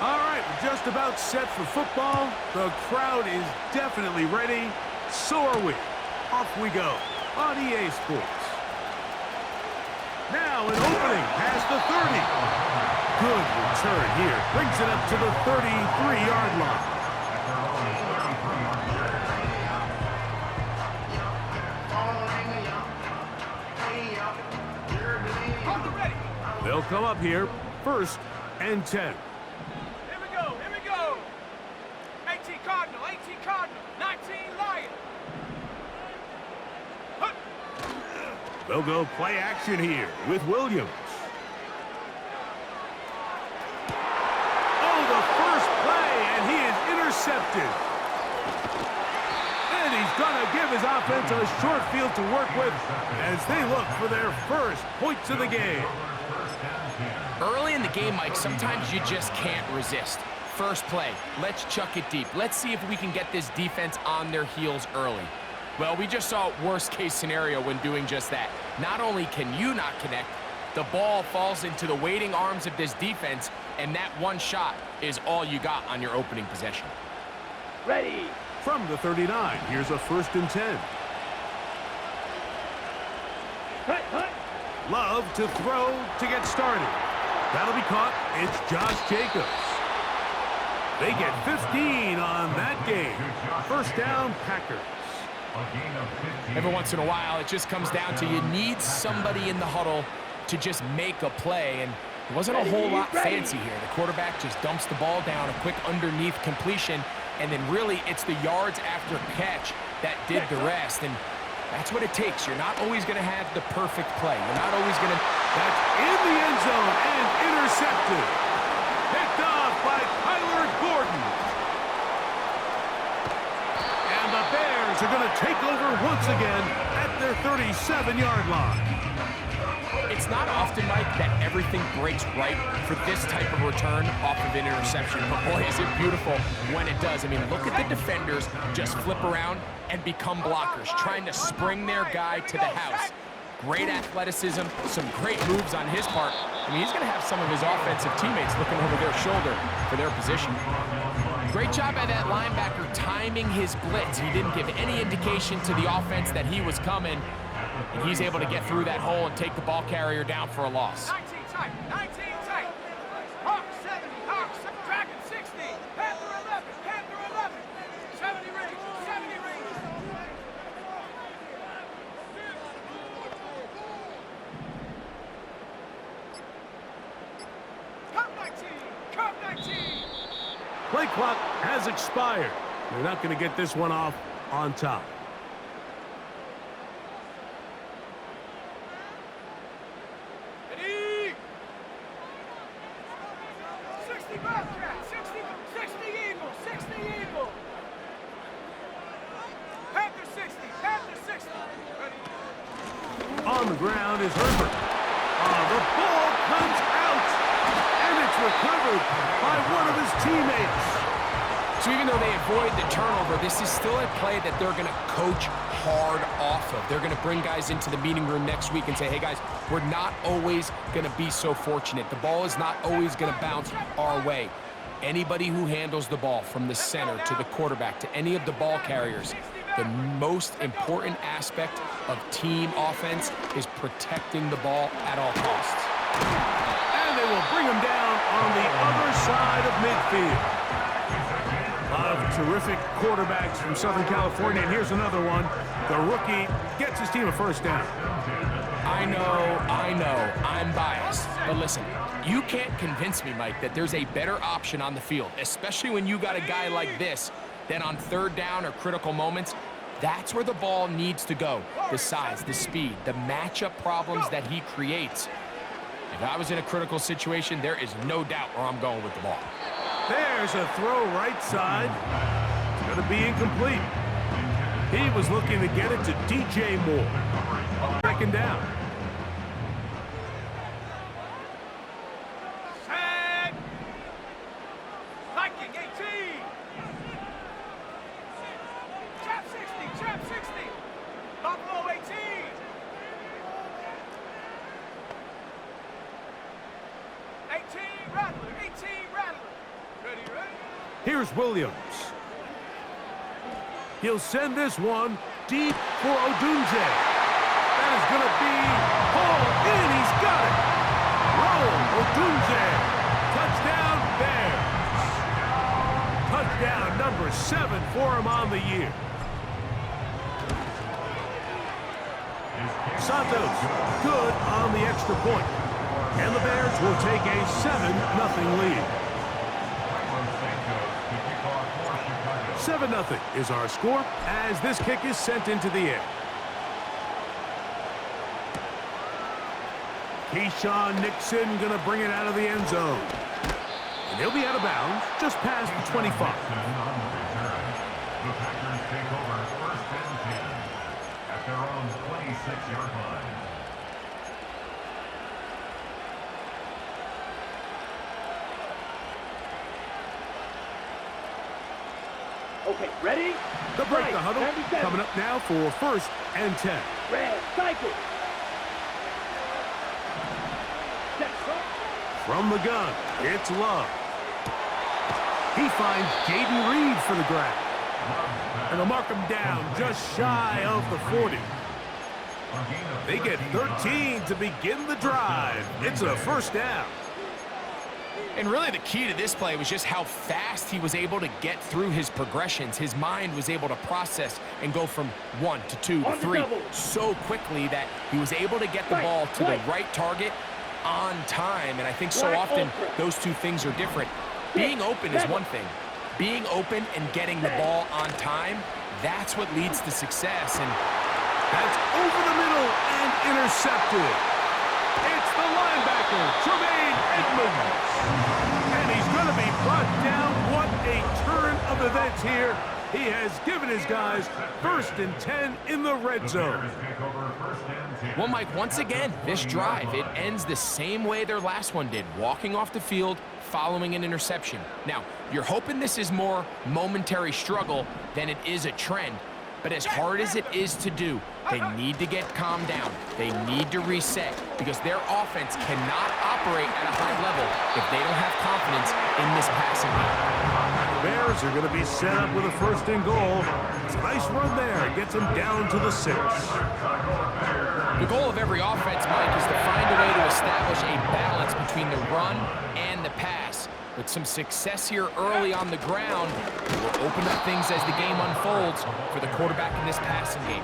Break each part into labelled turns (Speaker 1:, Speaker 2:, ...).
Speaker 1: All right, we're just about set for football. The crowd is definitely ready. So are we. Off we go on EA Sports. Now an opening past the 30. Good return here. Brings it up to the 33-yard line. They'll come up here, 1st and 10.
Speaker 2: Here we go. 18 Cardinal, 19 Lion.
Speaker 1: They'll go play action here with Williams. Oh, the first play, and he is intercepted. And he's going to give his offense a short field to work with as they look for their first points of the game.
Speaker 3: Early in the game, Mike, sometimes you just can't resist. First play, let's chuck it deep. Let's see if we can get this defense on their heels early. Well, we just saw worst-case scenario when doing just that. Not only can you not connect, the ball falls into the waiting arms of this defense, and that one shot is all you got on your opening possession.
Speaker 2: Ready.
Speaker 1: From the 39, here's a 1st and 10. Love to throw to get started. That'll be caught. It's Josh Jacobs. They get 15 on that game. 1st down, Packers.
Speaker 3: Every once in a while, it just comes down to you need somebody in the huddle to just make a play, and it wasn't a whole lot fancy here. The quarterback just dumps the ball down, a quick underneath completion, and then really it's the yards after catch that did the rest, and that's what it takes. You're not always going to have the perfect play. You're not always going to...
Speaker 1: That's in the end zone and intercepted. Picked off by Kyler Gordon. And the Bears are going to take over once again at their 37-yard line.
Speaker 3: It's not often, Mike, that everything breaks right for this type of return off of an interception. But boy, is it beautiful when it does. I mean, look at the defenders just flip around and become blockers, trying to spring their guy to the house. Great athleticism, some great moves on his part. I mean, he's going to have some of his offensive teammates looking over their shoulder for their position. Great job by that linebacker timing his blitz. He didn't give any indication to the offense that he was coming, and he's able to get through that hole and take the ball carrier down for a loss.
Speaker 2: 19 tight. Hawk 70, Dragon 60, Panther 11, 70 range. Cup 19.
Speaker 1: Play clock has expired. They're not going to get this one off on top.
Speaker 2: Ready? 60 Bobcat, 60 Eagle. Panther 60. Ready?
Speaker 1: On the ground is Herbert. The ball comes out, and it's recovered by one of his teammates.
Speaker 3: So even though they avoid the turnover, this is still a play that they're going to coach hard off of. They're going to bring guys into the meeting room next week and say, hey guys, we're not always going to be so fortunate. The ball is not always going to bounce our way. Anybody who handles the ball from the center to the quarterback to any of the ball carriers, the most important aspect of team offense is protecting the ball at all costs.
Speaker 1: And they will bring him down on the other side of midfield. A lot of terrific quarterbacks from Southern California, and here's another one. The rookie gets his team a 1st down.
Speaker 3: I know, I'm biased. But listen, you can't convince me, Mike, that there's a better option on the field, especially when you got a guy like this, that on 3rd down or critical moments, that's where the ball needs to go. The size, the speed, the matchup problems that he creates. If I was in a critical situation, there is no doubt where I'm going with the ball.
Speaker 1: There's a throw right side. It's going to be incomplete. He was looking to get it to DJ Moore. 2nd down.
Speaker 2: Set. Viking 18. Trap 60. Buffalo 18. Rattler. Ready, ready?
Speaker 1: Here's Williams. He'll send this one deep for Odunze. That is going to be hauled in. He's got it. Roll, Odunze. Touchdown, Bears. Touchdown number 7 for him on the year. Santos, good on the extra point. And the Bears will take a 7-0 lead. 7-0 is our score as this kick is sent into the air. Keyshawn Nixon going to bring it out of the end zone. And he'll be out of bounds just past the 25.
Speaker 4: The Packers take over first and 10 at their own 26-yard line.
Speaker 5: Okay, ready?
Speaker 1: The break, the
Speaker 5: Right,
Speaker 1: huddle,
Speaker 5: 97.
Speaker 1: coming up now for first and 10.
Speaker 5: Red, cycle. Set,
Speaker 1: From the gun, it's Love. He finds Jaden Reed for the grab. And they'll mark him down just shy of the 40. They get 13 to begin the drive. It's a first down.
Speaker 3: And really the key to this play was just how fast he was able to get through his progressions. His mind was able to process and go from 1 to 2 to 3 so quickly that he was able to get the ball to the right target on time. And I think so often those two things are different. Being open is one thing. Being open and getting the ball on time, that's what leads to success. And
Speaker 1: that's over the middle and intercepted. It's the linebacker, Tremaine Edmonds. And he's going to be brought down. What a turn of events here. He has given his guys first and 10 in the red zone.
Speaker 3: Well, Mike, once again, this drive, it ends the same way their last one did, walking off the field, following an interception. Now, you're hoping this is more momentary struggle than it is a trend. But as hard as it is to do, they need to get calmed down. They need to reset because their offense cannot operate at a high level if they don't have confidence in this passing game.
Speaker 1: The Bears are going to be set up with a first and goal. It's a nice run there. Gets them down to the 6.
Speaker 3: The goal of every offense, Mike, is to find a way to establish a balance between the run and the pass. With some success here early on the ground, will open up things as the game unfolds for the quarterback in this passing game.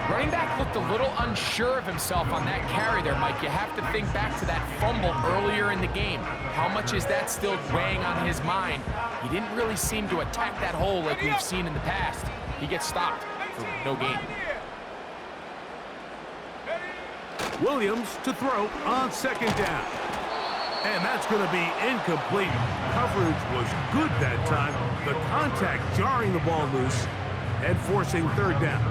Speaker 3: Running back looked a little unsure of himself on that carry there, Mike. You have to think back to that fumble earlier in the game. How much is that still weighing on his mind? He didn't really seem to attack that hole like we've seen in the past. He gets stopped for no gain.
Speaker 1: Williams to throw on second down. And that's going to be incomplete. Coverage was good that time. The contact jarring the ball loose and forcing third down.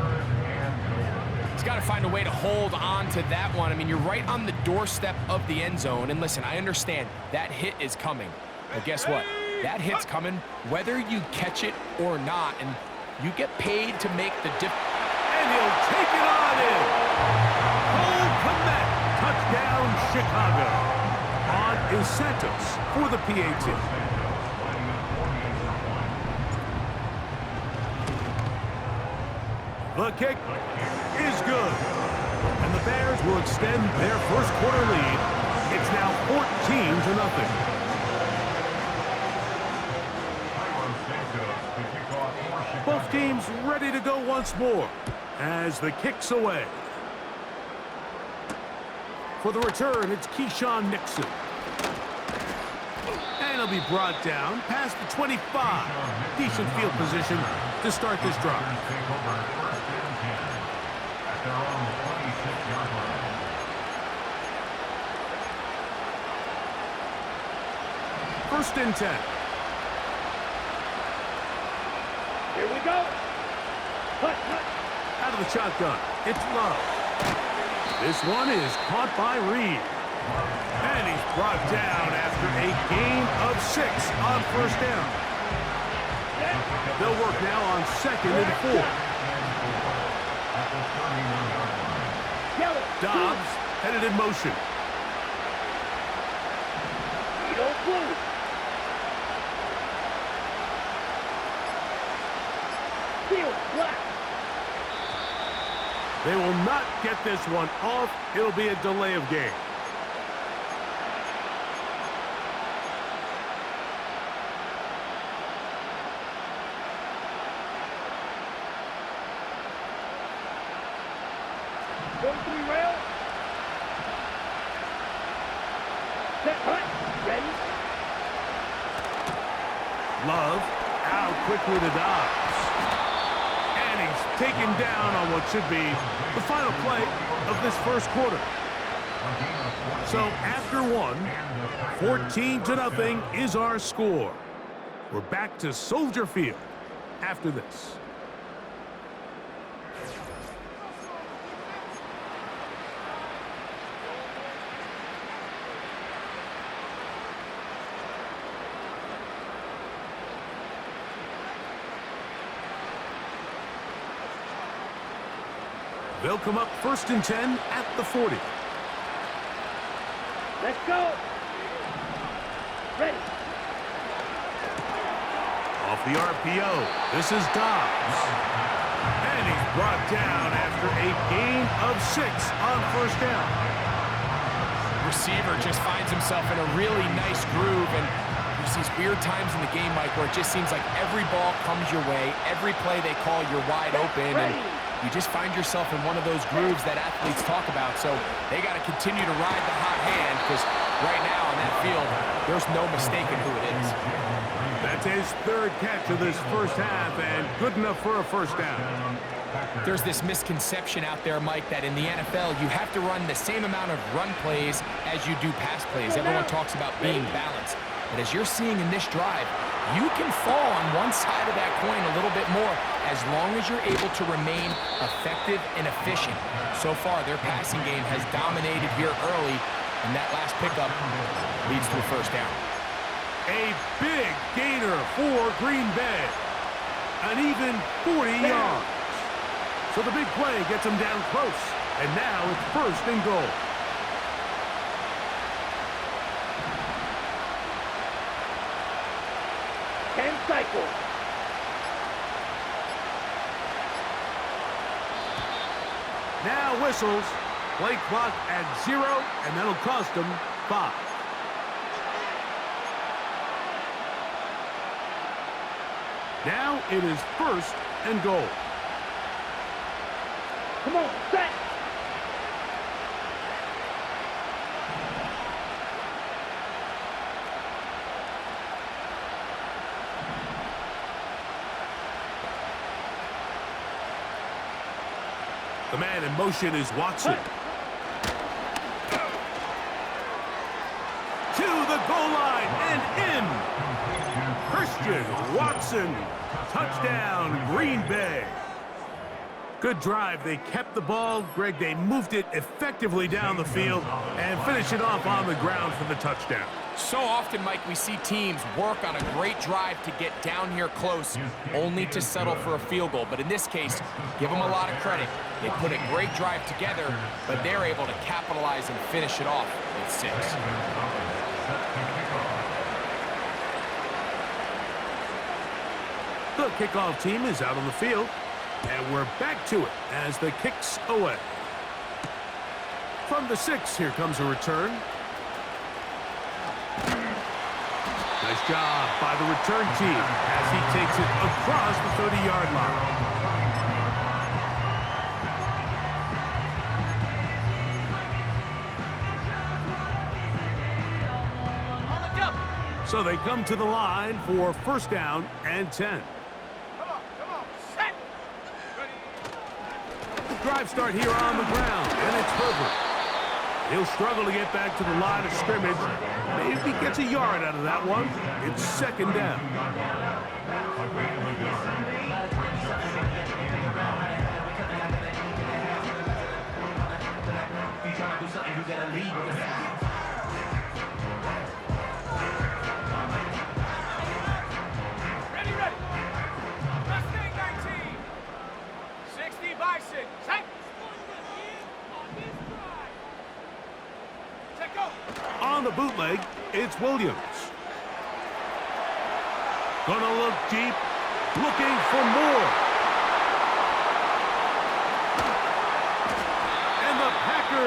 Speaker 3: He's got to find a way to hold on to that one. I mean, you're right on the doorstep of the end zone. And listen, I understand that hit is coming. But guess what? That hit's coming whether you catch it or not. And you get paid to make the difference.
Speaker 1: And he'll take it on in. Cole Kmet, touchdown Chicago. On is Santos for the PAT. The kick is good. And the Bears will extend their first quarter lead. It's now 14-0. Both teams ready to go once more as the kick's away. For the return, it's Keyshawn Nixon. And he'll be brought down past the 25. Decent field position to start this drive. First and 10.
Speaker 5: Here we go. Hut, hut.
Speaker 1: Out of the shotgun, it's Love. This one is caught by Reed. And he's brought down after a gain of 6 on first down. They'll work now on second and 4. Dobbs headed in motion.
Speaker 5: He don't move. left.
Speaker 1: They will not get this one off. It'll be a delay of game.
Speaker 5: Go to the rail. Set, hut. Ready?
Speaker 1: Love out quickly to Dobbs. And he's taken down on what should be the final play of this first quarter. So after one, 14-0 is our score. We're back to Soldier Field after this. They'll come up 1st and 10 at the 40.
Speaker 5: Let's go. Ready.
Speaker 1: Off the RPO, this is Dobbs. And he's brought down after a gain of 6 on 1st down.
Speaker 3: Receiver just finds himself in a really nice groove, and there's these weird times in the game, Mike, where it just seems like every ball comes your way, every play they call, you're wide open, and you just find yourself in one of those grooves that athletes talk about. So they got to continue to ride the hot hand, because right now on that field, there's no mistaking who it is.
Speaker 1: That's his 3rd catch of this first half, and good enough for a 1st down.
Speaker 3: There's this misconception out there, Mike, that in the NFL, you have to run the same amount of run plays as you do pass plays. Everyone talks about being balanced. But as you're seeing in this drive, you can fall on one side of that coin a little bit more as long as you're able to remain effective and efficient. So far, their passing game has dominated here early, and that last pickup leads to a 1st down.
Speaker 1: A big gainer for Green Bay. An even 40 yards. So the big play gets him down close. And now it's 1st and goal.
Speaker 5: And cycle.
Speaker 1: Now whistles. Play clock at 0, and that'll cost him 5. Now it is 1st and goal.
Speaker 5: Come on, set.
Speaker 1: The man in motion is Watson. To the goal line and in. Christian Watson. Touchdown, Green Bay. Good drive. They kept the ball. Greg, they moved it effectively down the field and finished it off on the ground for the touchdown.
Speaker 3: So often, Mike, we see teams work on a great drive to get down here close, only to settle for a field goal. But in this case, give them a lot of credit. They put a great drive together, but they're able to capitalize and finish it off with 6.
Speaker 1: The kickoff team is out on the field, and we're back to it as the kick's away. From the 6, here comes a return. Nice job by the return team as he takes it across the 30-yard line. So they come to the line for 1st down and 10.
Speaker 2: Come on, set. Ready.
Speaker 1: Drive start here on the ground, and it's Herbert. He'll struggle to get back to the line of scrimmage. Maybe gets a yard out of that one. It's 2nd down.
Speaker 2: Ready. Mustang 19. 60 by 6. Set. Set, go.
Speaker 1: On the bootleg, it's Williams. Gonna look deep, looking for more.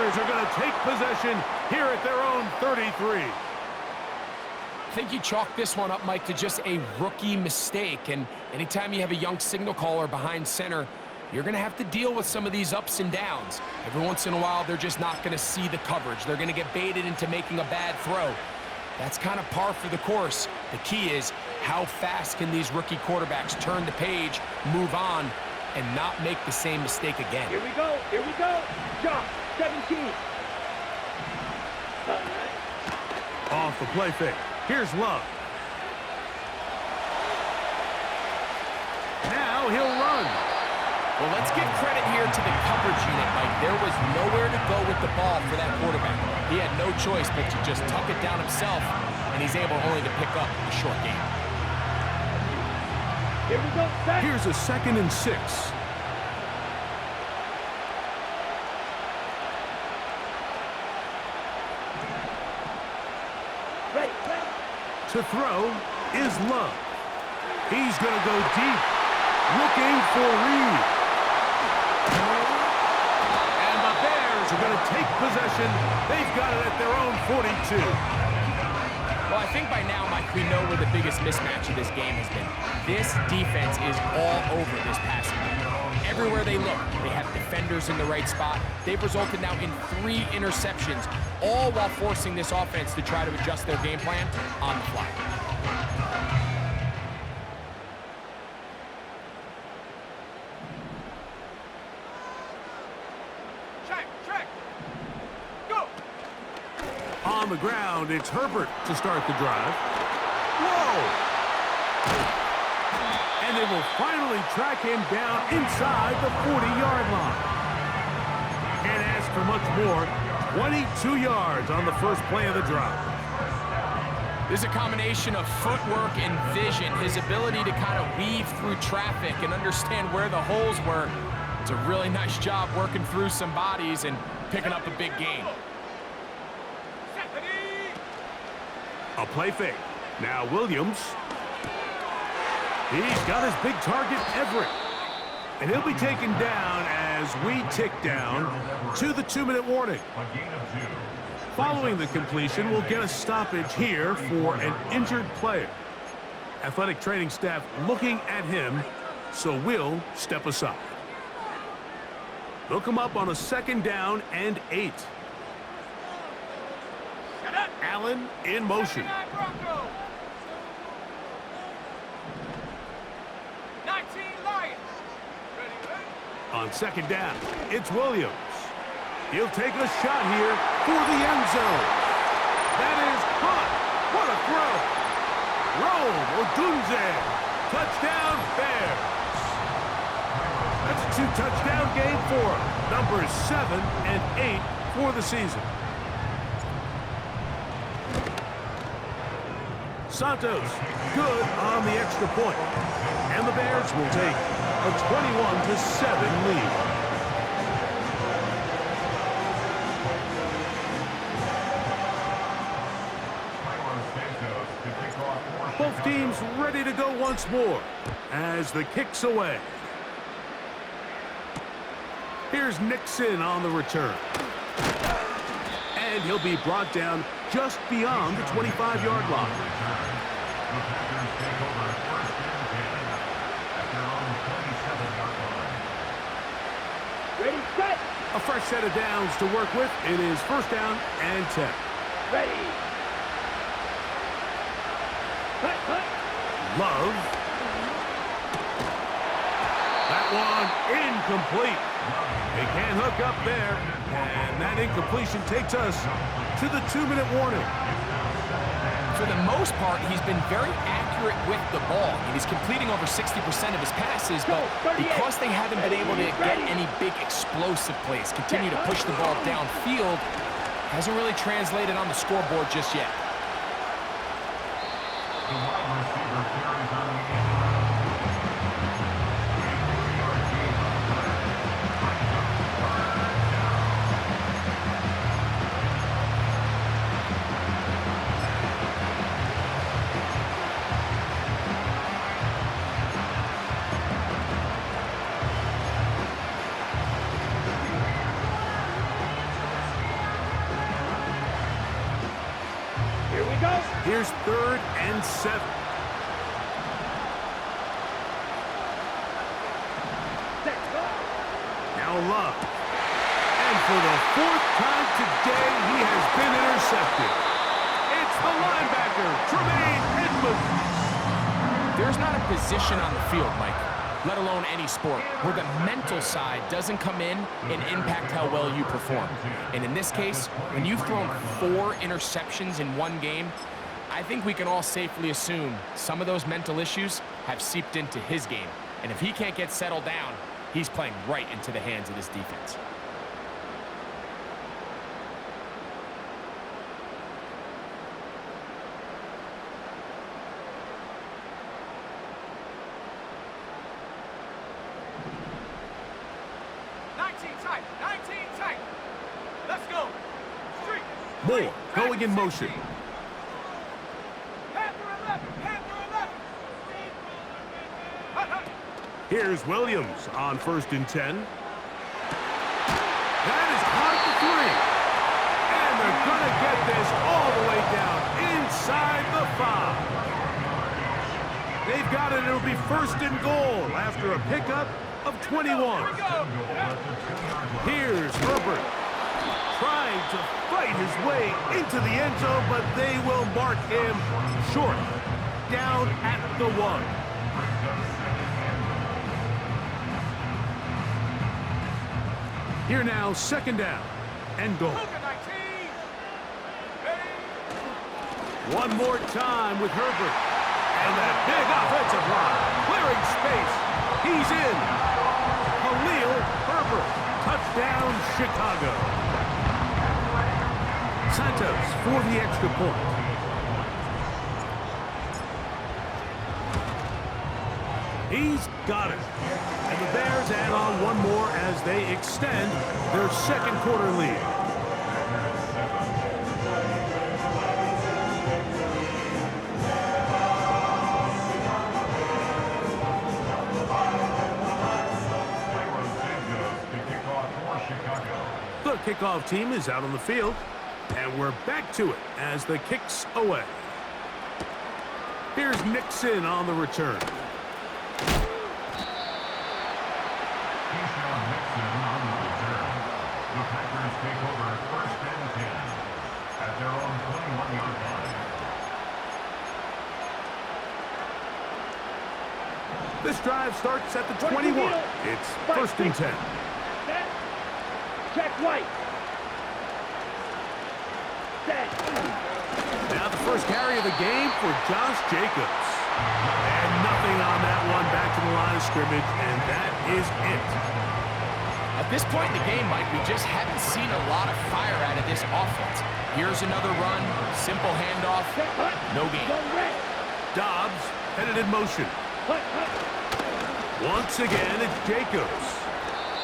Speaker 1: Bears are going to take possession here at their own 33.
Speaker 3: I think you chalk this one up, Mike, to just a rookie mistake. And anytime you have a young signal caller behind center, you're going to have to deal with some of these ups and downs. Every once in a while, they're just not going to see the coverage. They're going to get baited into making a bad throw. That's kind of par for the course. The key is how fast can these rookie quarterbacks turn the page, move on, and not make the same mistake again.
Speaker 5: Here we go. Here we go. Drop. 17.
Speaker 1: Off the play fake. Here's Love. Now he'll run.
Speaker 3: Well, let's give credit here to the coverage unit, Mike. There was nowhere to go with the ball for that quarterback. He had no choice but to just tuck it down himself, and he's able only to pick up a short gain.
Speaker 5: Here we go. Set.
Speaker 1: Here's a 2nd and 6.
Speaker 5: Ready. Ready.
Speaker 1: To throw is Love. He's going to go deep, looking for Reed. And the Bears are going to take possession. They've got it at their own 42.
Speaker 3: Well, I think by now, Mike, we know where the biggest mismatch of this game has been. This defense is all over this passing game. Everywhere they look, they have defenders in the right spot. They've resulted now in 3 interceptions, all while forcing this offense to try to adjust their game plan on the fly.
Speaker 2: Check. Go.
Speaker 1: On the ground, it's Herbert to start the drive. Whoa! And they will finally track him down inside the 40-yard line. Can't ask for much more. 22 yards on the first play of the drive.
Speaker 3: There's a combination of footwork and vision, his ability to kind of weave through traffic and understand where the holes were. It's a really nice job working through some bodies and picking up a big gain.
Speaker 1: A play fake. Now Williams. He's got his big target, Everett. And he'll be taken down as we tick down to the 2-minute warning.
Speaker 4: A gain of 2.
Speaker 1: Following the completion, we'll get a stoppage here for an injured player. Athletic training staff looking at him, so we'll step aside. They'll come up on a 2nd down and 8. Allen in motion.
Speaker 2: 19 Lions. Ready.
Speaker 1: On 2nd down, it's Williams. He'll take a shot here for the end zone. That is caught. What a throw. Rome Odunze. Touchdown, Bears. That's a 2-touchdown game for him. Numbers 7 and 8 for the season. Santos, good on the extra point. And the Bears will take a 21-7 lead. Both teams ready to go once more as the kick's away. Here's Nixon on the return. And he'll be brought down just beyond the 25-yard line.
Speaker 4: The Packers take over 1st and 10 at their own 27-yard line.
Speaker 5: Ready, set.
Speaker 1: A fresh set of downs to work with. It is 1st down and 10.
Speaker 5: Ready. Cut.
Speaker 1: Love. That one incomplete. They can't hook up there. And that incompletion takes us to the 2-minute warning.
Speaker 3: For the most part, he's been very accurate with the ball. He's completing over 60% of his passes, but because they haven't been able to get any big explosive plays, continue to push the ball downfield, hasn't really translated on the scoreboard just yet.
Speaker 4: The wide receiver carries on the end.
Speaker 5: go.
Speaker 1: Here's 3rd and 7.
Speaker 5: Set, go.
Speaker 1: Now Love. And for the 4th time today, he has been intercepted. It's the linebacker, Tremaine Edmonds.
Speaker 3: There's not a position on the field, Mike, let alone any sport, where the mental side doesn't come in and impact how well you perform. And in this case, when you've thrown 4 interceptions in one game, I think we can all safely assume some of those mental issues have seeped into his game. And if he can't get settled down, he's playing right into the hands of this defense.
Speaker 2: Tight, 19 tight. Let's go. Street.
Speaker 1: Moore going in motion.
Speaker 2: Panther 11, Panther 11. Hut, hut.
Speaker 1: Here's Williams on 1st and 10. That is caught at the 3. And they're going to get this all the way down inside the 5. They've got it. It'll be 1st and goal after a pickup of 21.
Speaker 2: Here we go.
Speaker 1: Here's Herbert trying to fight his way into the end zone, but they will mark him short, down at the 1. Here now, 2nd down and goal.
Speaker 2: Luka 19. Ready.
Speaker 1: One more time with Herbert. And that big offensive line, clearing space. He's in. Khalil Herbert. Touchdown, Chicago. Santos for the extra point. He's got it. And the Bears add on one more as they extend their 2nd quarter lead. The kickoff team is out on the field, and we're back to it as the kick's away. Here's Nixon on the return.
Speaker 4: Keyshawn Nixon on the return. The Packers take over 1st and 10 at their own 21-yard line.
Speaker 1: This drive starts at the 21. It's 1st and 10.
Speaker 5: Set. Check right. Set.
Speaker 1: Now the first carry of the game for Josh Jacobs. And nothing on that one, back to the line of scrimmage, and that is it.
Speaker 3: At this point in the game, Mike, we just haven't seen a lot of fire out of this offense. Here's another run, simple handoff,
Speaker 5: Set. Hut.
Speaker 3: no gain.
Speaker 5: Go red.
Speaker 1: Dobbs headed in motion.
Speaker 5: Hut, hut.
Speaker 1: Once again, it's Jacobs.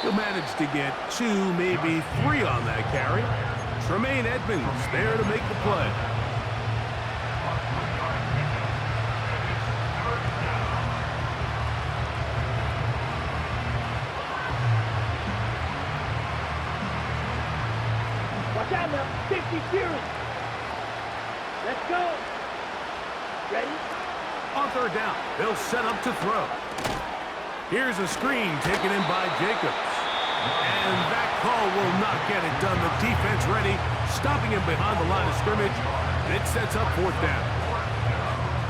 Speaker 1: He'll manage to get 2, maybe 3 on that carry. Tremaine Edmonds there to make the play.
Speaker 5: Watch out now. 50 Fury. Let's go. Ready?
Speaker 1: On 3rd down, they'll set up to throw. Here's a screen taken in by Jacobs. And that call will not get it done. The defense ready, stopping him behind the line of scrimmage. And it sets up 4th down.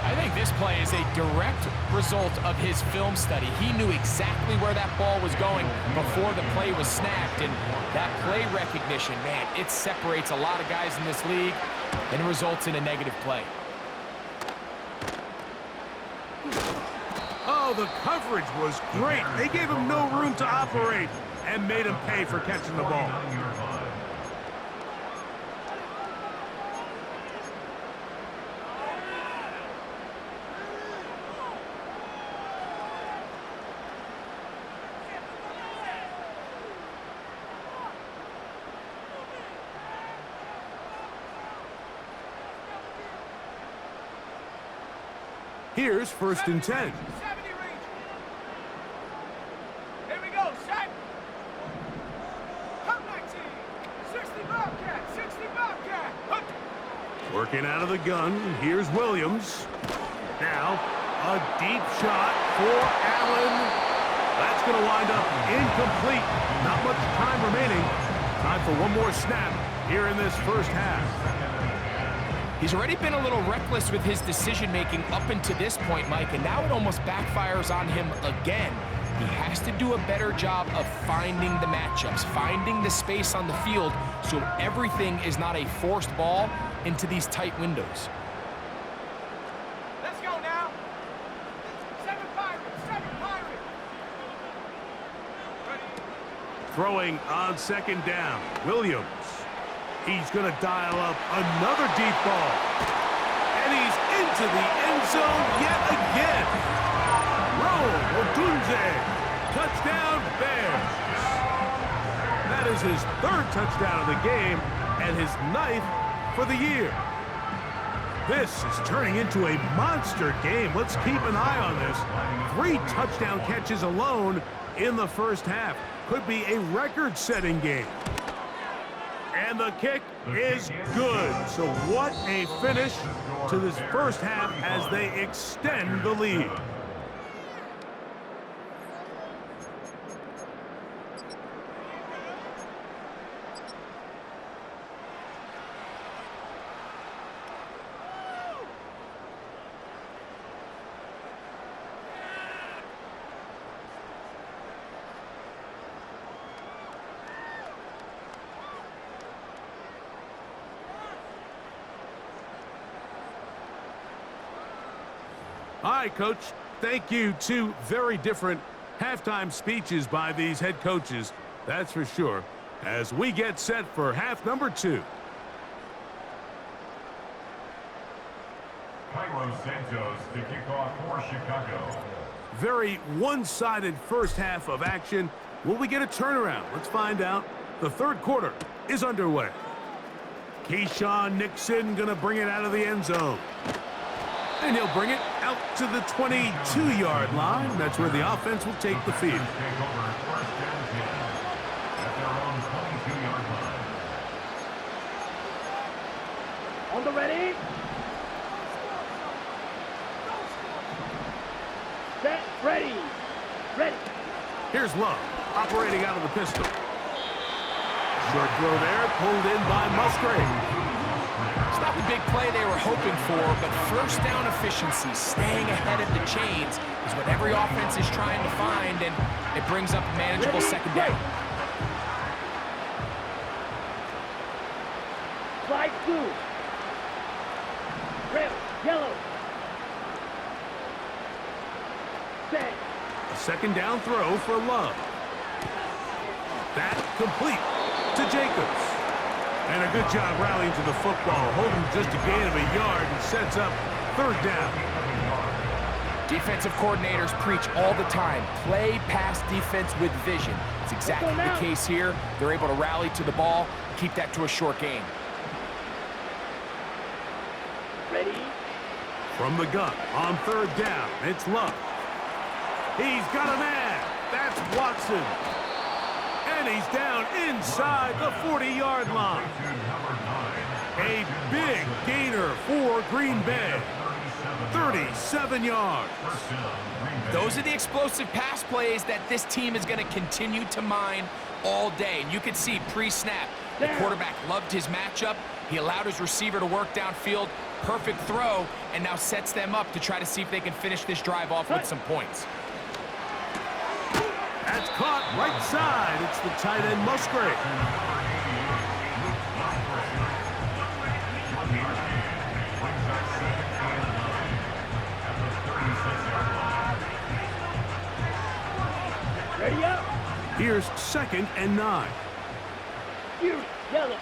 Speaker 3: I think this play is a direct result of his film study. He knew exactly where that ball was going before the play was snapped. And that play recognition, man, it separates a lot of guys in this league and it results in a negative play.
Speaker 1: Oh, the coverage was great. They gave him no room to operate and made him pay for catching the ball. Here's 1st and 10.
Speaker 2: 70 range. Here we go, set. Hut 19. 60 Bobcat, 60 Bobcat. Hut.
Speaker 1: Working out of the gun. Here's Williams. Now, a deep shot for Allen. That's going to wind up incomplete. Not much time remaining. Time for one more snap here in this first half.
Speaker 3: He's already been a little reckless with his decision-making up until this point, Mike, and now it almost backfires on him again. He has to do a better job of finding the matchups, finding the space on the field so everything is not a forced ball into these tight windows.
Speaker 2: Let's go now. 7 Pirates, 7 Pirates. Ready?
Speaker 1: Throwing on second down. Williams. He's going to dial up another deep ball. And he's into the end zone yet again. Odunze. Touchdown, Bears. That is his third touchdown of the game and his 9th for the year. This is turning into a monster game. Let's keep an eye on this. 3 touchdown catches alone in the first half. Could be a record-setting game. And the kick is good. So what a finish to this first half as they extend the lead. All right, Coach, thank you. 2 very different halftime speeches by these head coaches, that's for sure, as we get set for half number 2.
Speaker 4: Cairo Santos to kick off for Chicago.
Speaker 1: Very one-sided first half of action. Will we get a turnaround? Let's find out. The third quarter is underway. Keyshawn Nixon going to bring it out of the end zone. And he'll bring it out to the 22-yard line. That's where the offense will take the field.
Speaker 4: Take over first and 10 at their own 22-yard line.
Speaker 5: On the ready. Set, ready. Ready.
Speaker 1: Here's Love, operating out of the pistol. Short throw there, pulled in by Musgrave.
Speaker 3: It's not the big play they were hoping for, but first down efficiency, staying ahead of the chains, is what every offense is trying to find, and it brings up a manageable second down.
Speaker 5: Slide 2. Red, yellow. Set.
Speaker 1: A second down throw for Love. That complete to Jacobs. And a good job rallying to the football, holding just a gain of a yard and sets up third down.
Speaker 3: Defensive coordinators preach all the time, play pass defense with vision. It's exactly the case here. They're able to rally to the ball, keep that to a short gain.
Speaker 5: Ready.
Speaker 1: From the gun on third down, it's Love. He's got a man. That's Watson. And he's down inside the 40-yard line. A big gainer for Green Bay. 37 yards.
Speaker 3: Those are the explosive pass plays that this team is going to continue to mine all day. And you can see pre-snap, the quarterback loved his matchup. He allowed his receiver to work downfield. Perfect throw, and now sets them up to try to see if they can finish this drive off with some points.
Speaker 1: That's caught right side. It's the tight end Musgrave.
Speaker 5: Ready up.
Speaker 1: Here's second and 9.
Speaker 5: Fury, yellow.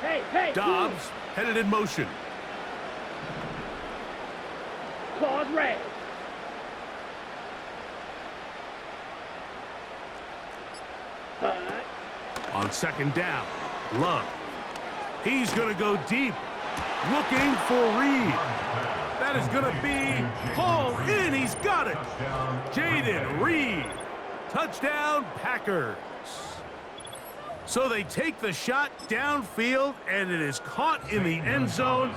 Speaker 5: Hey,
Speaker 1: Dobbs headed in motion.
Speaker 5: Claws red.
Speaker 1: On second down, Love. He's going to go deep, looking for Reed. That is going to be hauled in. He's got it. Jaden Reed. Touchdown, Packers. So they take the shot downfield, and it is caught in the end zone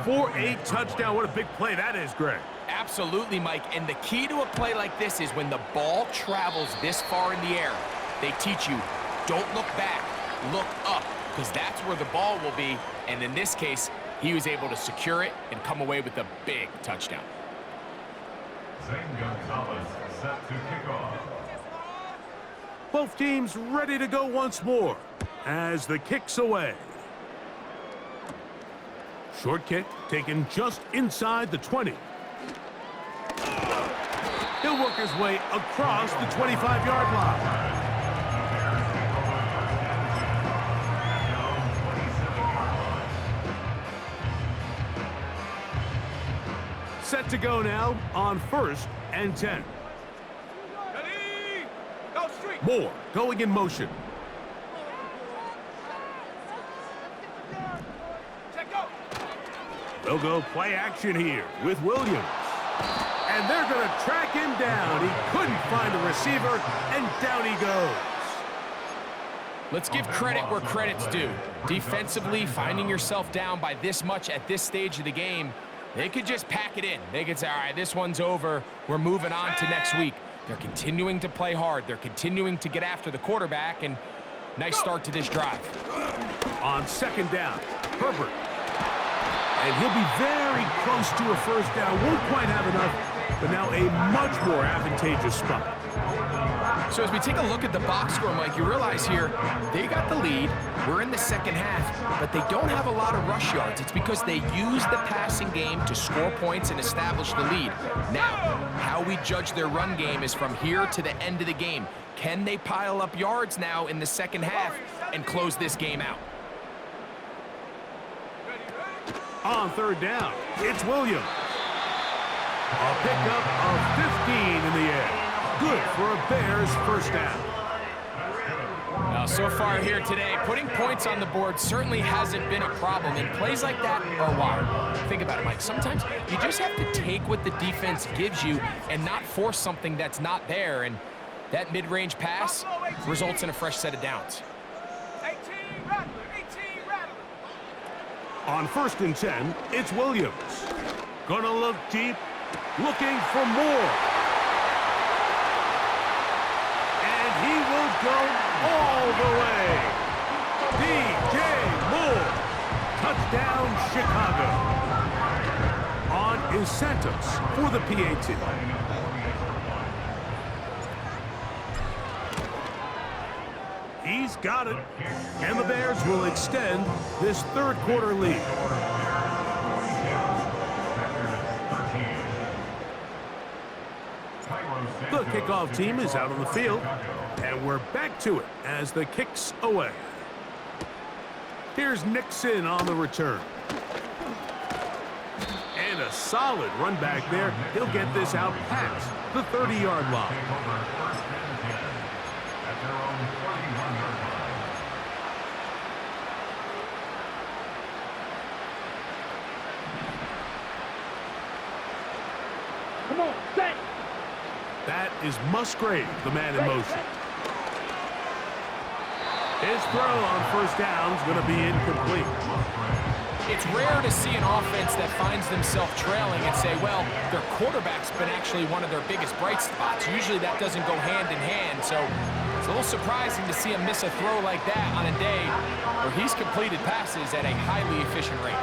Speaker 1: for a touchdown. What a big play that is, Greg.
Speaker 3: Absolutely, Mike. And the key to a play like this is when the ball travels this far in the air, they teach you, don't look back, look up, because that's where the ball will be. And in this case, he was able to secure it and come away with a big touchdown.
Speaker 4: Zane Gonzalez set to kick off.
Speaker 1: Both teams ready to go once more as the kick's away. Short kick taken just inside the 20. He'll work his way across the 25-yard line. Set to go now on 1st and 10.
Speaker 2: Ready? Go street.
Speaker 1: Moore going in motion.
Speaker 2: Check go.
Speaker 1: They'll go play action here with Williams. And they're going to track him down. He couldn't find a receiver, and down he goes.
Speaker 3: Let's give credit where credit's due. Defensively, finding yourself down by this much at this stage of the game, they could just pack it in. They could say, all right, this one's over. We're moving on to next week. They're continuing to play hard. They're continuing to get after the quarterback, and nice start to this drive.
Speaker 1: On 2nd down, Herbert. And he'll be very close to a 1st down. Won't quite have enough, but now a much more advantageous spot.
Speaker 3: So as we take a look at the box score, Mike, you realize here they got the lead. We're in the 2nd half, but they don't have a lot of rush yards. It's because they use the passing game to score points and establish the lead. Now, how we judge their run game is from here to the end of the game. Can they pile up yards now in the 2nd half and close this game out?
Speaker 1: On 3rd down, it's Williams. A pickup of 15 in the air. Good for a Bears 1st down.
Speaker 3: Now, so far here today, putting points on the board certainly hasn't been a problem, and plays like that are wild. Think about it, Mike. Sometimes you just have to take what the defense gives you and not force something that's not there, and that mid-range pass results in a fresh set of downs.
Speaker 2: 18 Rattler. 18 Rattler.
Speaker 1: On 1st and 10, it's Williams. Gonna look deep, looking for more. And he will go all the way. DJ Moore. Touchdown, Chicago. On is Santos for the PAT. He's got it. And the Bears will extend this 3rd quarter lead. The kickoff team is out on the field, and we're back to it as the kick's away. Here's Nixon on the return. And a solid run back there. He'll get this out past the 30-yard line.
Speaker 5: Come on, set.
Speaker 1: That is Musgrave, the man in motion. His throw on 1st down is going to be incomplete.
Speaker 3: It's rare to see an offense that finds themselves trailing and say, well, their quarterback's been actually one of their biggest bright spots. Usually that doesn't go hand in hand, so it's a little surprising to see him miss a throw like that on a day where he's completed passes at a highly efficient rate.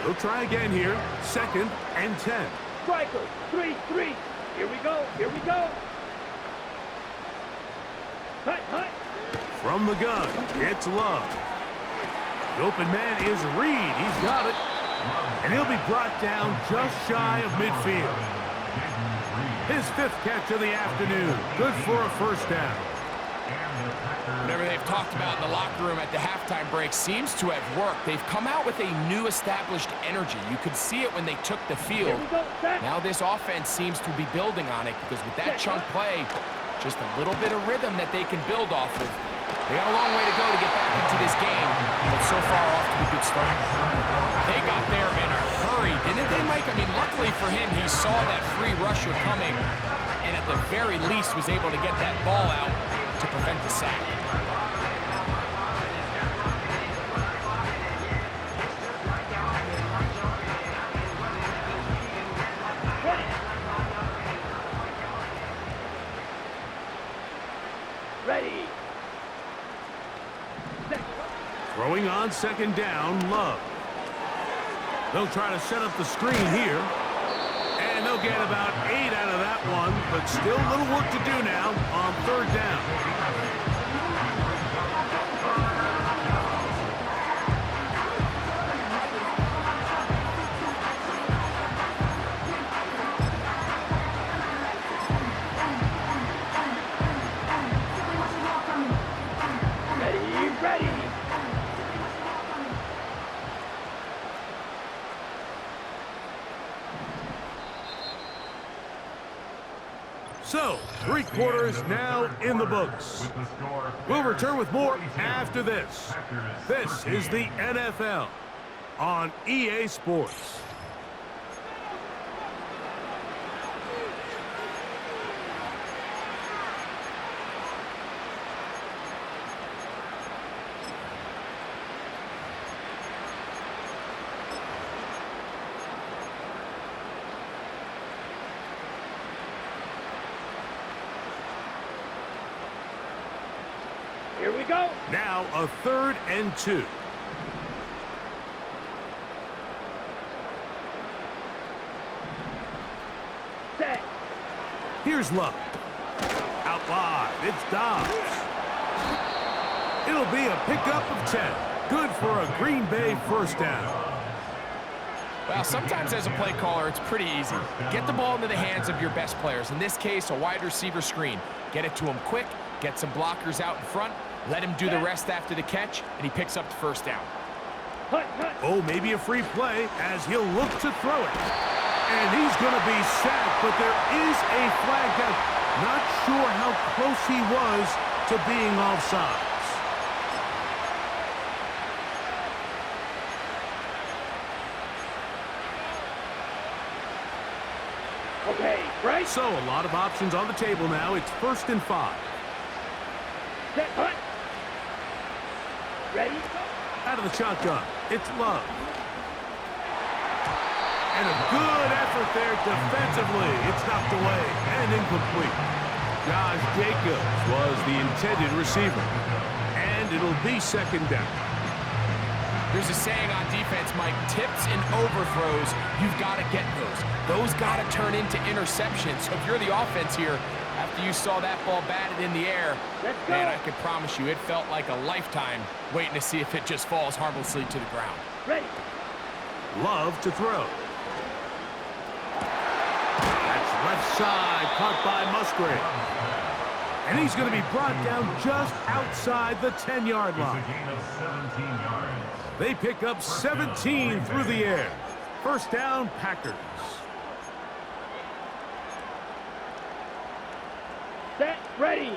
Speaker 1: We'll try again here, 2nd and 10.
Speaker 5: Striker, 3-3. Here we go, here we go. Hut, hut.
Speaker 1: From the gun, it's Love. The open man is Reed. He's got it. And he'll be brought down just shy of midfield. His 5th catch of the afternoon. Good for a 1st down.
Speaker 3: Whatever they've talked about in the locker room at the halftime break seems to have worked. They've come out with a new established energy. You could see it when they took the field.
Speaker 5: Here we go, set.
Speaker 3: Now this offense seems to be building on it because with that chunk play, just a little bit of rhythm that they can build off of. They got a long way to go to get back into this game, but so far off to a good start. They got there in a hurry, didn't they, Mike? I mean, luckily for him, he saw that free rusher coming, and at the very least was able to get that ball out to prevent the sack.
Speaker 1: Throwing on second down, Love. They'll try to set up the screen here. And they'll get about 8 out of that one, but still a little work to do now on third down.
Speaker 5: Ready.
Speaker 1: So, 3 quarters now in the books. We'll return with more after this. This is the NFL on EA Sports.
Speaker 5: Here we go.
Speaker 1: Now a 3rd and 2.
Speaker 5: Set.
Speaker 1: Here's Love. Out wide, it's Dobbs. It'll be a pickup of 10. Good for a Green Bay first down.
Speaker 3: Well, sometimes as a play caller, it's pretty easy. Get the ball into the hands of your best players. In this case, a wide receiver screen. Get it to him quick, get some blockers out in front, let him do the rest after the catch, and he picks up the first down.
Speaker 5: Hut.
Speaker 1: Oh, maybe a free play as he'll look to throw it. And he's going to be sacked, but there is a flag down. Not sure how close he was to being offsides.
Speaker 5: Okay, right.
Speaker 1: So a lot of options on the table now. It's 1st and 5.
Speaker 5: Set. Hut. Ready.
Speaker 1: Out of the shotgun, it's Love. And a good effort there defensively. It's knocked away and incomplete. Josh Jacobs was the intended receiver. And it'll be second down.
Speaker 3: There's a saying on defense, Mike, tips and overthrows, you've got to get those. Those got to turn into interceptions. So if you're the offense here, after you saw that ball batted in the air,
Speaker 5: Let's go.
Speaker 3: man, I can promise you it felt like a lifetime waiting to see if it just falls harmlessly to the ground.
Speaker 5: Ready.
Speaker 1: Love to throw. That's left side, caught by Musgrave. And he's going to be brought down just outside the 10-yard line.
Speaker 4: It's a gain of 17 yards.
Speaker 1: They pick up 17 through the air. First down, Packers.
Speaker 5: Set. Ready.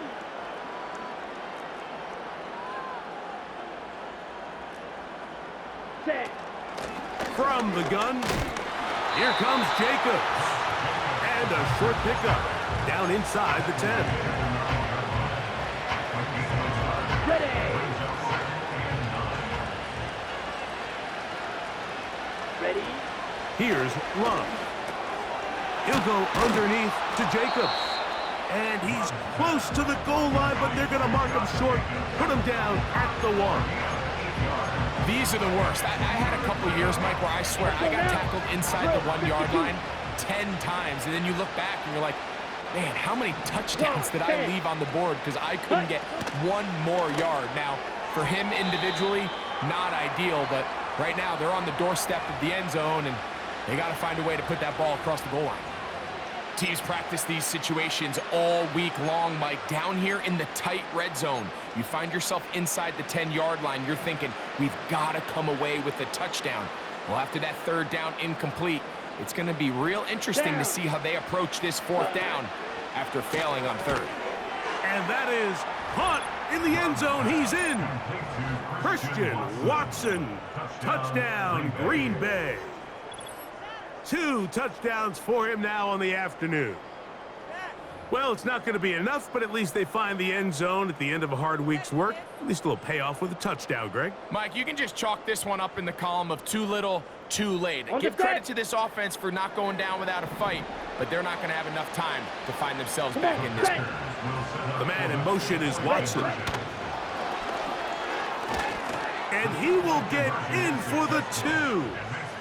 Speaker 5: Set.
Speaker 1: From the gun, here comes Jacobs. And a short pickup down inside the 10.
Speaker 5: Ready. Ready.
Speaker 1: Here's Love. He'll go underneath to Jacobs. And he's close to the goal line, but they're going to mark him short, put him down at the 1.
Speaker 3: These are the worst. I had a couple years, Mike, where I swear I got tackled inside the 1-yard line 10 times, and then you look back and you're like, man, how many touchdowns did I leave on the board because I couldn't get one more yard? Now, for him individually, not ideal, but right now they're on the doorstep of the end zone, and they got to find a way to put that ball across the goal line. Teams practice these situations all week long, Mike. Down here in the tight red zone, you find yourself inside the 10-yard line. You're thinking, we've got to come away with a touchdown. Well, after that third down incomplete, it's going to be real interesting to see how they approach this fourth down after failing on third.
Speaker 1: And that is punt in the end zone. He's in. Christian Watson. Touchdown, Green Bay. 2 touchdowns for him now on the afternoon. Well, it's not going to be enough, but at least they find the end zone at the end of a hard week's work. At least a little payoff with a touchdown, Greg.
Speaker 3: Mike, you can just chalk this one up in the column of too little, too late. Give credit to this offense for not going down without a fight, but they're not going to have enough time to find themselves back in this game.
Speaker 1: The man in motion is Watson. And he will get in for the 2.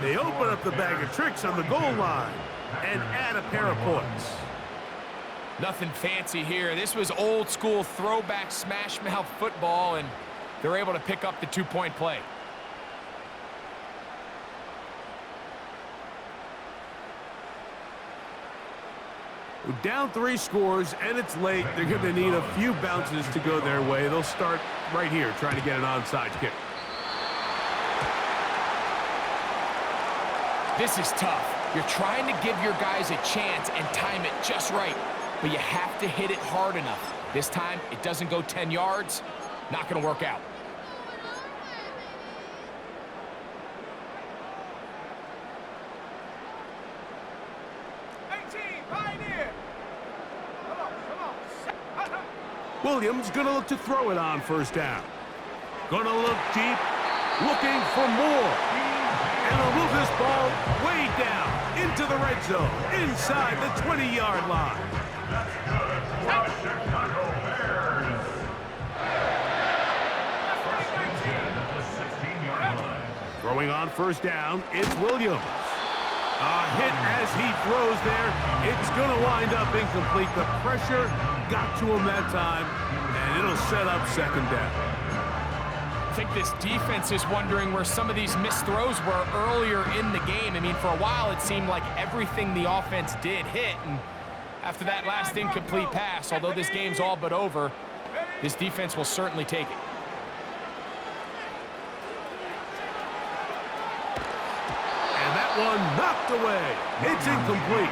Speaker 1: They open up the bag of tricks on the goal line and add a pair of points.
Speaker 3: Nothing fancy here. This was old school throwback smash mouth football, and they're able to pick up the 2-point play.
Speaker 1: We're down 3 scores, and it's late. They're going to need a few bounces to go their way. They'll start right here, trying to get an onside kick.
Speaker 3: This is tough. You're trying to give your guys a chance and time it just right, but you have to hit it hard enough. This time, it doesn't go 10 yards. Not going to work out.
Speaker 1: Williams going to look to throw it on first down. Going to look deep, looking for more. And he'll move this ball way down into the red zone, inside the 20-yard line. Throwing on first down, it's Williams. A hit as he throws there. It's going to wind up incomplete. The pressure got to him that time, and it'll set up second down.
Speaker 3: I think this defense is wondering where some of these missed throws were earlier in the game. I mean, for a while, it seemed like everything the offense did hit, and after that last incomplete pass, although this game's all but over, this defense will certainly take it.
Speaker 1: One knocked away. It's incomplete.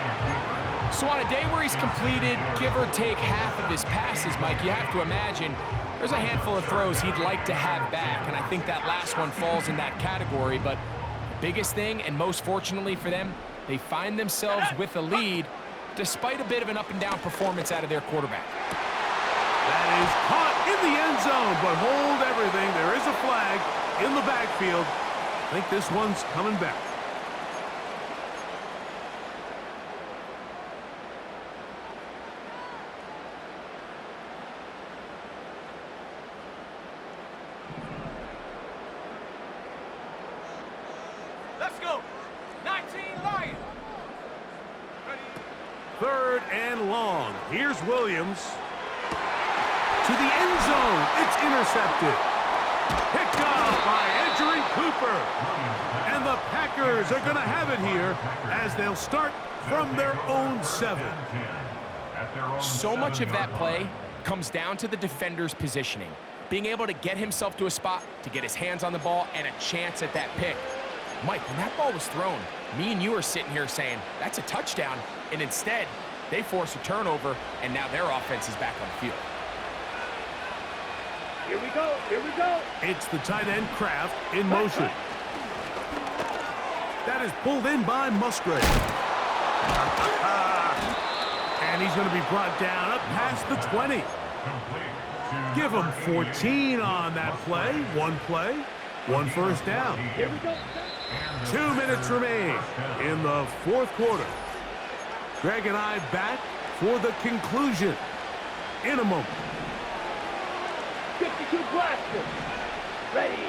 Speaker 3: So on a day where he's completed, give or take half of his passes, Mike, you have to imagine there's a handful of throws he'd like to have back, and I think that last one falls in that category. But the biggest thing, and most fortunately for them, they find themselves with a lead despite a bit of an up-and-down performance out of their quarterback.
Speaker 1: That is caught in the end zone, but hold everything. There is a flag in the backfield. I think this one's coming back.
Speaker 2: Let's go. 19 Lions.
Speaker 1: Third and long. Here's Williams. To the end zone. It's intercepted. Picked up by Andrew Cooper. And the Packers are going to have it here as they'll start from their own 7.
Speaker 3: So much of that play comes down to the defender's positioning. Being able to get himself to a spot, to get his hands on the ball, and a chance at that pick. Mike, when that ball was thrown, me and you are sitting here saying, that's a touchdown, and instead, they force a turnover, and now their offense is back on the field.
Speaker 5: Here we go, here we go.
Speaker 1: It's the tight end Kraft in motion. That is pulled in by Musgrave. And he's going to be brought down up past the 20. Give him 14 on that play. One first down.
Speaker 5: Here we go.
Speaker 1: 2 minutes remain in the fourth quarter. Greg and I back for the conclusion in a moment.
Speaker 5: 52 blaster. Ready.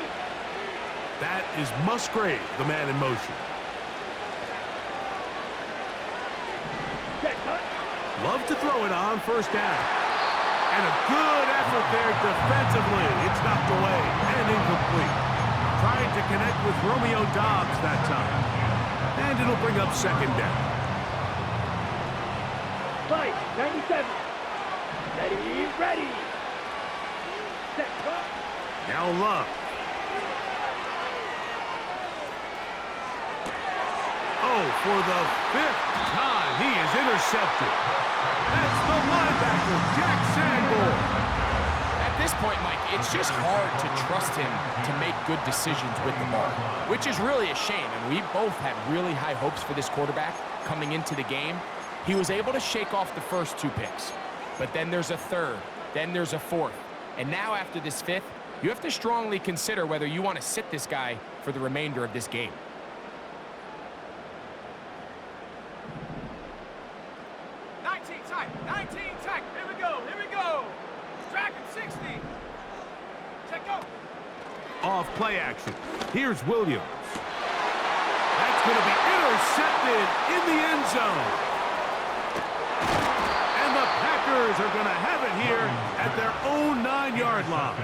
Speaker 1: That is Musgrave, the man in motion.
Speaker 5: Check, cut.
Speaker 1: Love to throw it on first down. And a good effort there defensively. It's knocked away and incomplete. Trying to connect with Romeo Dobbs that time. And it'll bring up second down.
Speaker 5: Fight, 97. Ready. Set, cut.
Speaker 1: Now Love. Oh, for the 5th time, he is intercepted. That's the linebacker, Jack Sanborn.
Speaker 3: At this point, Mike, it's just hard to trust him to make good decisions with the ball, which is really a shame. And we both had really high hopes for this quarterback coming into the game. He was able to shake off the first 2 picks, but then there's a third, then there's a fourth. And now after this 5th, you have to strongly consider whether you want to sit this guy for the remainder of this game.
Speaker 1: off play action. Here's Williams. That's going to be intercepted in the end zone. And the Packers are going to have it here at their own 9-yard line.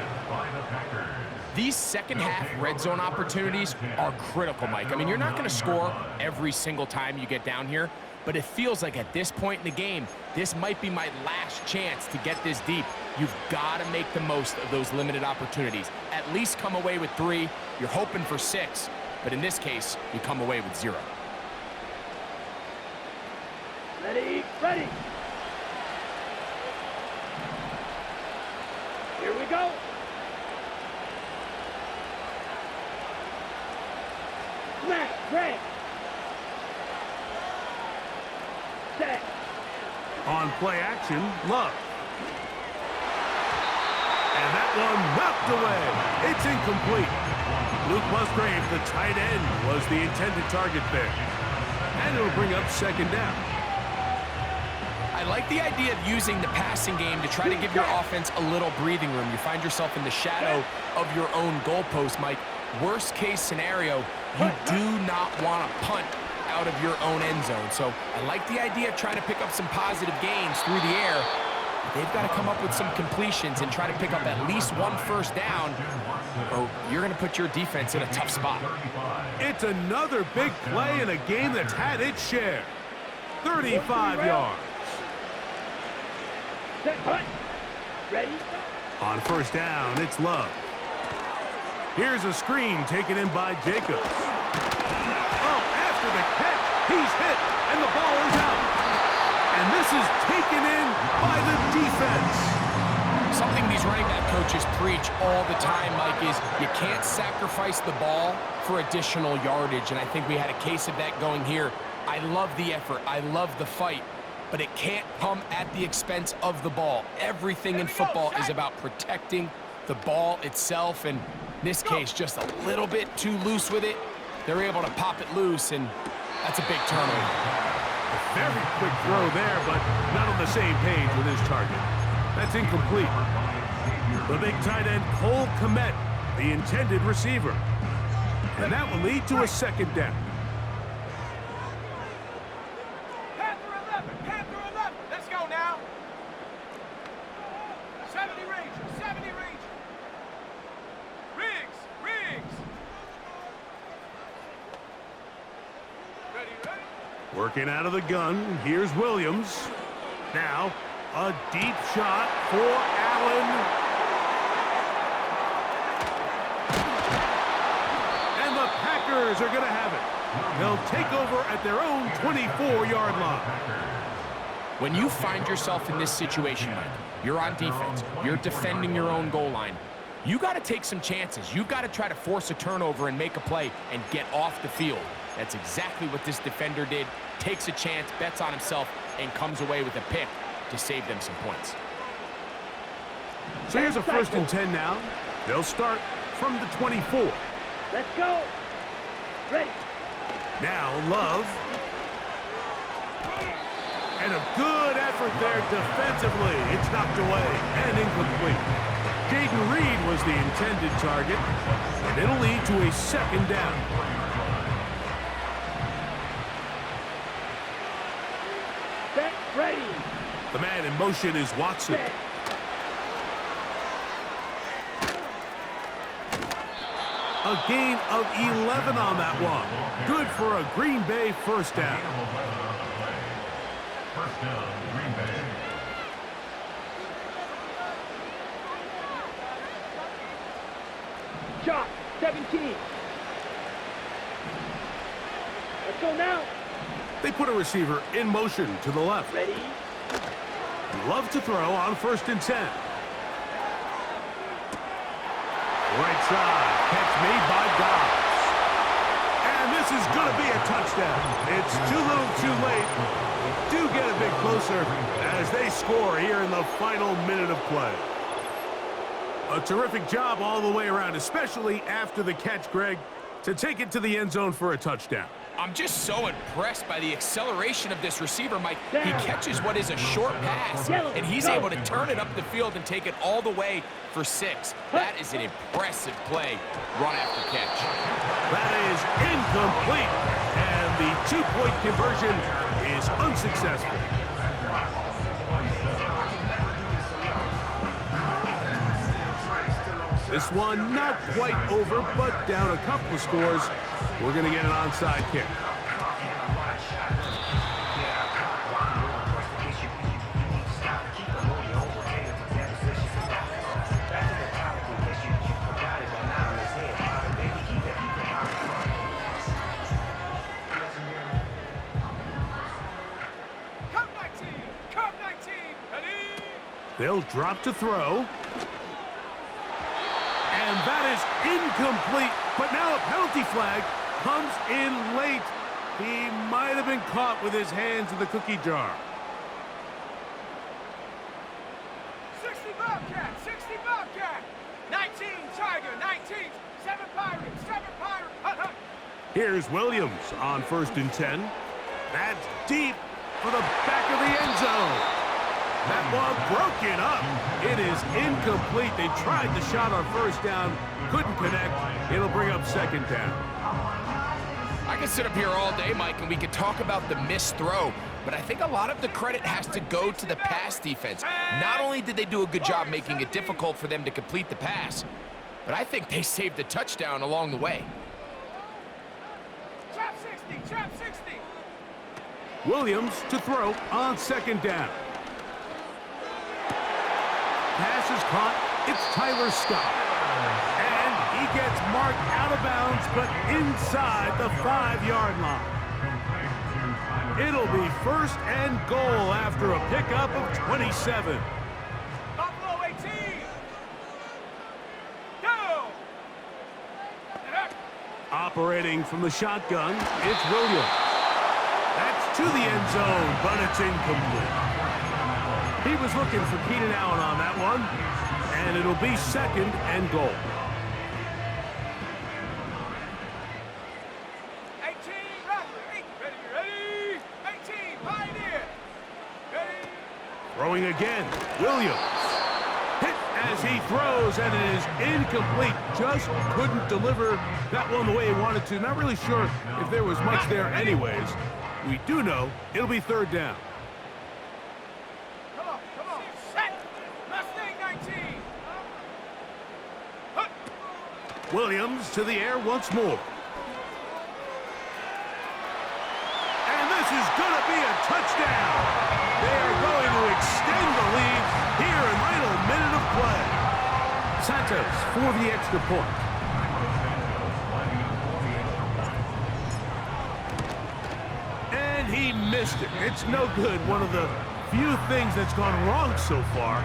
Speaker 3: These second-half red zone opportunities are critical, Mike. I mean, you're not going to score every single time you get down here, but it feels like at this point in the game, this might be my last chance to get this deep. You've got to make the most of those limited opportunities. At least come away with 3. You're hoping for 6, but in this case, you come away with 0.
Speaker 5: Ready, ready. Here we go. Smack, break. Set.
Speaker 1: On play action, Love. And that one knocked away. It's incomplete. Luke Musgrave, the tight end, was the intended target there. And it'll bring up second down.
Speaker 3: I like the idea of using the passing game to try to give your offense a little breathing room. You find yourself in the shadow of your own goalpost, Mike. Worst case scenario, you do not want to punt out of your own end zone. So I like the idea of trying to pick up some positive gains through the air. But they've got to come up with some completions and try to pick up at least 1 first down, or you're going to put your defense in a tough spot.
Speaker 1: It's another big play in a game that's had its share. 35 yards.
Speaker 5: Set, punt. Ready.
Speaker 1: On first down, it's Love. Here's a screen taken in by Jacobs. Oh, after the catch, he's hit, and the ball is out. And this is taken in by the defense.
Speaker 3: Something these running back coaches preach all the time, Mike, is you can't sacrifice the ball for additional yardage, and I think we had a case of that going here. I love the effort. I love the fight, but it can't come at the expense of the ball. Everything in football is about protecting the ball itself, and in this case, just a little bit too loose with it. They're able to pop it loose, and that's a big turnover.
Speaker 1: A very quick throw there, but not on the same page with his target. That's incomplete. The big tight end, Cole Kmet, the intended receiver. And that will lead to a second down.
Speaker 2: Panther 11, Panther 11. Let's go now. 70 Ranger, 70 Ranger. Riggs, Riggs. Ready, ready.
Speaker 1: Working out of the gun, here's Williams. Now, a deep shot for Allen. And the Packers are going to have it. They'll take over at their own 24-yard line.
Speaker 3: When you find yourself in this situation, Mike, you're on defense, you're defending your own goal line, you got to take some chances. You've got to try to force a turnover and make a play and get off the field. That's exactly what this defender did. Takes a chance, bets on himself, and comes away with a pick to save them some points.
Speaker 1: So here's a 1st and 10 now. They'll start from the 24.
Speaker 5: Let's go. Ready.
Speaker 1: Now Love. And a good effort there defensively. It's knocked away and incomplete. Jaden Reed was the intended target, and it'll lead to a second down.
Speaker 5: Set, ready.
Speaker 1: The man in motion is Watson.
Speaker 5: Set.
Speaker 1: A gain of 11 on that one. Good for a Green Bay first down.
Speaker 4: First down, Green Bay.
Speaker 5: Shot, 17. Let's go now.
Speaker 1: They put a receiver in motion to the left.
Speaker 5: Ready.
Speaker 1: Love to throw on 1st and 10. Right side, catch made by Dobbs. And this is going to be a touchdown. It's too little too late. Do get a bit closer as they score here in the final minute of play. A terrific job all the way around, especially after the catch, Greg, to take it to the end zone for a touchdown.
Speaker 3: I'm just so impressed by the acceleration of this receiver, Mike. He catches what is a short pass, and he's able to turn it up the field and take it all the way for 6. That is an impressive play, run after catch.
Speaker 1: That is incomplete, and the 2-point conversion is unsuccessful. This one not quite over, but down a couple of scores. We're going to get an onside kick.
Speaker 2: Come 19, ready?
Speaker 1: They'll drop to throw. And that is incomplete, but now a penalty flag comes in late. He might have been caught with his hands in the cookie jar.
Speaker 2: 60 Bobcat, 60 Bobcat. 19 Tiger, 19, 7 Pirates, 7 Pirates. Hut, hut.
Speaker 1: Here's Williams on 1st and 10. That's deep for the back of the end zone. That ball broken up. It is incomplete. They tried the shot on 1st down, couldn't connect. It'll bring up 2nd down.
Speaker 3: I could sit up here all day, Mike, and we could talk about the missed throw, but I think a lot of the credit has to go to the pass defense. Not only did they do a good job making it difficult for them to complete the pass, but I think they saved the touchdown along the way.
Speaker 2: Trap 60, trap 60.
Speaker 1: Williams to throw on 2nd down. Pass is caught. It's Tyler Scott. And he gets marked out of bounds, but inside the 5-yard line. It'll be 1st and goal after a pickup of 27.
Speaker 2: Buffalo 18. Go.
Speaker 1: Operating from the shotgun, it's Williams. That's to the end zone, but it's incomplete. He was looking for Keenan Allen on that one, and it'll be 2nd and goal.
Speaker 2: 18, Rattler, 8, ready? 18, Pioneer. Ready?
Speaker 1: Throwing again, Williams. Hit as he throws, and it is incomplete. Just couldn't deliver that one the way he wanted to. Not really sure if there was much there anyways. We do know it'll be 3rd down.
Speaker 2: Come on, set. Mustang 19. Hut.
Speaker 1: Williams to the air once more. And this is going to be a touchdown. They are going to extend the lead here in final minute of play. Santos for the extra point. And he missed it. It's no good. One of the few things that's gone wrong so far.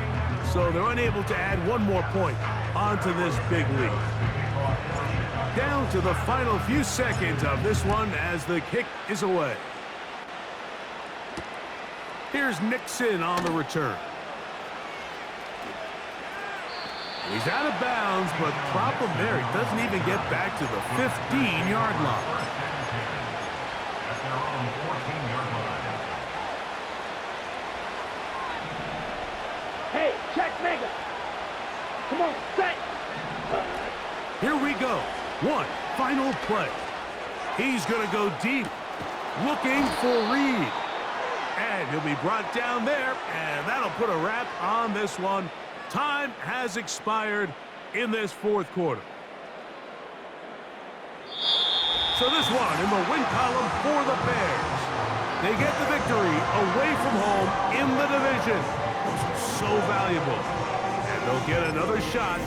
Speaker 1: So they're unable to add one more point onto this big lead. Down to the final few seconds of this one as the kick is away. Here's Nixon on the return. He's out of bounds, but problem there, he doesn't even get back to the 15-yard line.
Speaker 4: At their own 14-yard line.
Speaker 5: Hey, check Mega. Come on, set.
Speaker 1: Here we go. One final play. He's going to go deep, looking for Reed. And he'll be brought down there, and that'll put a wrap on this one. Time has expired in this 4th quarter. So this one in the win column for the Bears. They get the victory away from home in the division. This is so valuable. And they'll get another shot